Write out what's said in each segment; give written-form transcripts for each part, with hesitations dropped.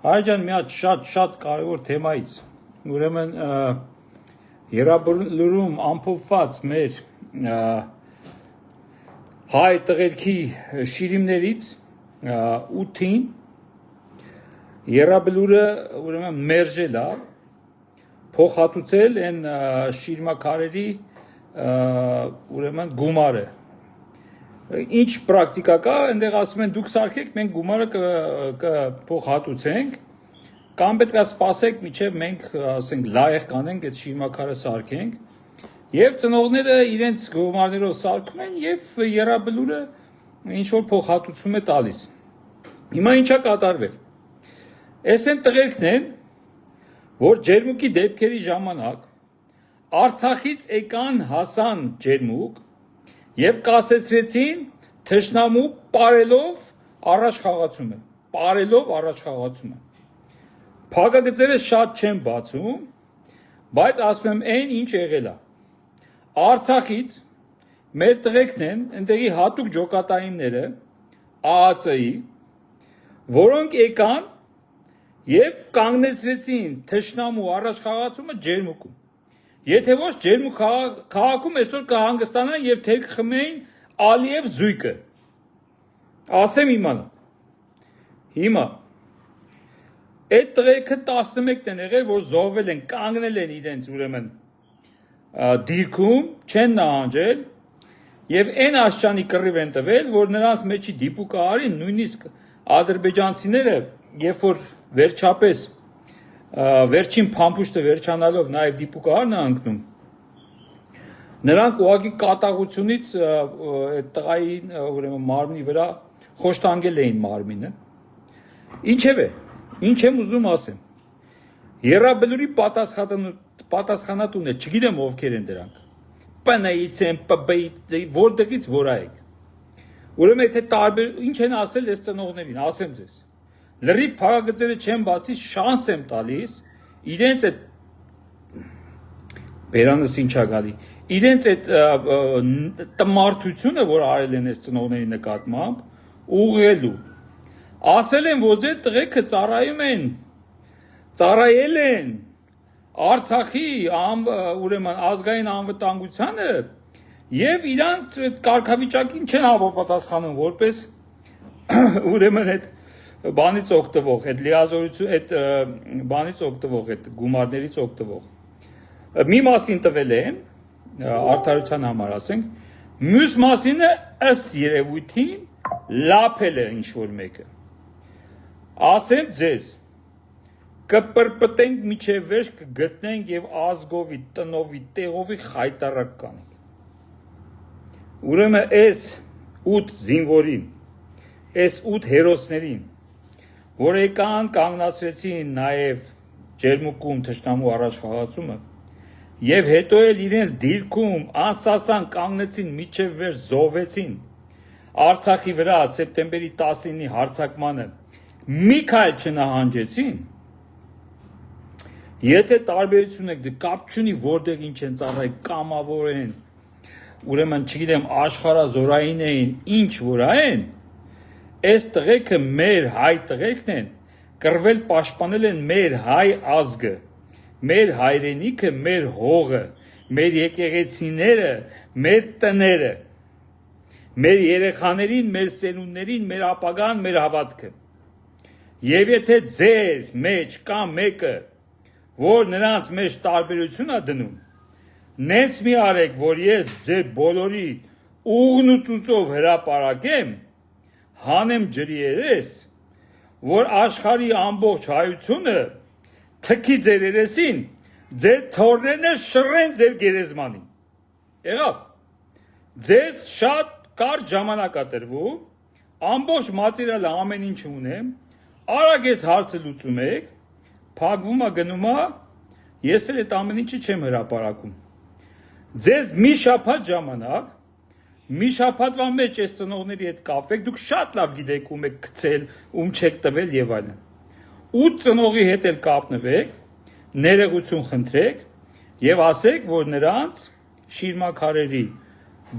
Հայջան մի հատ շատ կարևոր թեմայից։ Ուրեմն երաբլուրում ամփոփված մեր հայ տղերքի շիրիմներից 8-ին երաբլուրը ուրեմն մերժել է, փոխհատուցել այն շիրմաքարերի ուրեմն գումարը։ Ինչ պրակտիկա կա, այնտեղ ասում են դուք սարքեք, մենք գումարը կփոխհատուցենք, կամ պետք է սպասեք, մինչև մենք ասենք լայեղ կանենք, այդ շիրմաքարը սարքենք, եւ ծնողները իրենց գումարներով սարքում են եւ երաբլուրը ինչ որ փոխհատուցում է տալիս։ Հիմա ինչա կատարվել։ Այս են տղերքն են, որ ջերմուկի դեպքերի ժամանակ Արցախից եկան հասան ջերմուկ եւ կասեցրեցին թշնամու պարելով առաջ խաղացումը, Փակագծերը շատ չեն բացում, բայց ասում եմ այն ինչ եղել է։ Արցախից մեր տղեկն են, այնտեղի հատուկ ջոկատայինները ԱԱՑ-ի, որոնք եկան եւ կանգնեցրեցին թշնամու առաջ խաղացումը ջերմուկում։ Եթե ոչ ջերմուկ քաղաքում այսօր կհանգստանան եւ թեք խմեին Ալիև զույգը։ Ասեմ իմանա։ Հիմա այդ տղեկը 11-ն են եղել, որ զոհվել են, կանգնել են իրենց ուրեմն դիրքում, չեն նահանջել եւ այն աշճանի կռիվ են տվել, որ նրանց մեջի դիպուկը արին, նույնիսկ ադրբեջանցիները, երբ որ վերջապես վերջին փամփուշտը վերջանալով նաև դիպուկահարն է ընկնում, նրանք ուղղակի կատաղությունից այդ տղայի ուրեմն մարմնի վրա խոշտանգել էին մարմինը։ Ինչևէ, ինչ եմ ուզում ասեմ, երաբլուրի պատասխանատունը, չգիտեմ ովքեր են դրանք, ՊՆ-ից են, ՊԲ-ից, որտեղից որայեք։ Ուրեմն եթե տարբեր ինչ են ասել այս ծնողներին, ասեմ ձեզ, լրիվ փակագծերը չեն բացի, շանս եմ տալիս իրենց այդ բերանս ինչա գալի, իրենց այդ տմարդությունը, որ արել են այս ծնողների նկատմամբ, ուղղելու։ Ասել են, որ ձեր տղեկը ծառայել են Արցախի ուրեմն ազգային անվտանգությանը եւ իրանք կարգավիճակին չեն համապատասխանում, որպես ուրեմն այդ բանից օգտվող, այդ լիազորություն, այդ բանից օգտվող, այդ գումարներից օգտվող։ Մի մասին տվել են, արդարության համար ասենք, մյուս մասինը ըստ երևույթին լափել է ինչ-որ մեկը։ Ասեմ ձեզ, կպրպտենք միջև վերջ, կգտնենք եւ ազգովի, տնովի, տեղովի խայտարակ կանենք։ Ուրեմն այս 8 զինվորին, այս 8 հերոսներին, որ եկան կանգնացրեցին նաև ջերմուկում թշնամու առաջ խաղացումը եւ հետո էլ իրենց դիրքում անսասան կանգնեցին միջև վերջ զոհվեցին Արցախի վրա սեպտեմբերի 19-ի հարձակմանը մի քայլ չնահանջեցին, եթե տարբերություն եք, կապ չունի որտեղ ինչ են ծառայ, կամավոր են, ուրեմն չգիտեմ աշխարհազորային էին, ինչ որ այն, այս տղեկը մեր հայ տղեկն են, կռվել պաշտպանել են մեր հայ ազգը, մեր հայրենիքը, մեր հողը, մեր եկեղեցիները, մեր տները, մեր երեխաներին, մեր սերունդներին, մեր ապագան, մեր հավատքը։ Եվ եթե ձեր մեջ կա մեկը, որ նրանց մեջ տարբերություն է դնում, նենց մի արեք, որ ես ձեր բոլորի ուղն ու ծուծով հրապարակեմ, հանեմ ջրի երես, որ աշխարհի ամբողջ հայությունը թքի ձեր երեսին, ձեր թորներն շռեն ձեր գերեզմանին։ Եղավ։ Ձեզ շատ կարճ ժամանակ է տրվում, ամբողջ մատերիալը ամեն ինչ ունեմ, արագ ես հարցը լուծում եք, փակվում է գնում է, ես էլ այդ ամեն ինչը չեմ հրապարակում։ Ձեզ մի շաբաթ ժամանակ, մի շաբաթվա մեջ այս ծնողների հետ կապվեք, դուք շատ լավ գիտեք ում եք գցել, ում չեք տվել եւ այլն։ 8 ծնողի հետ էլ կապնվեք, ներողություն խնդրեք եւ ասեք, որ նրանց շիրմաքարերի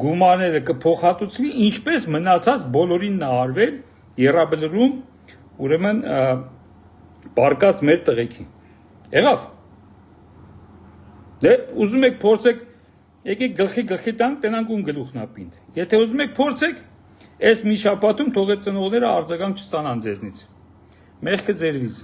գումարները կփոխհատուցվի, ինչպես մնացած բոլորին նահարվել երաբլրում ուրեմն բարկած մեր տղեկին։ Եղավ։ Դե ուզում եք փորձեք, եկեք գլխի տանք, տնանք ում գլուխն ապինդ։ Եթե ուզում եք փորձեք, այս մի շաբաթում թող այդ ծնողները արձագանք չստանան ձեզնից։ Մեղքը ձեր վիզ։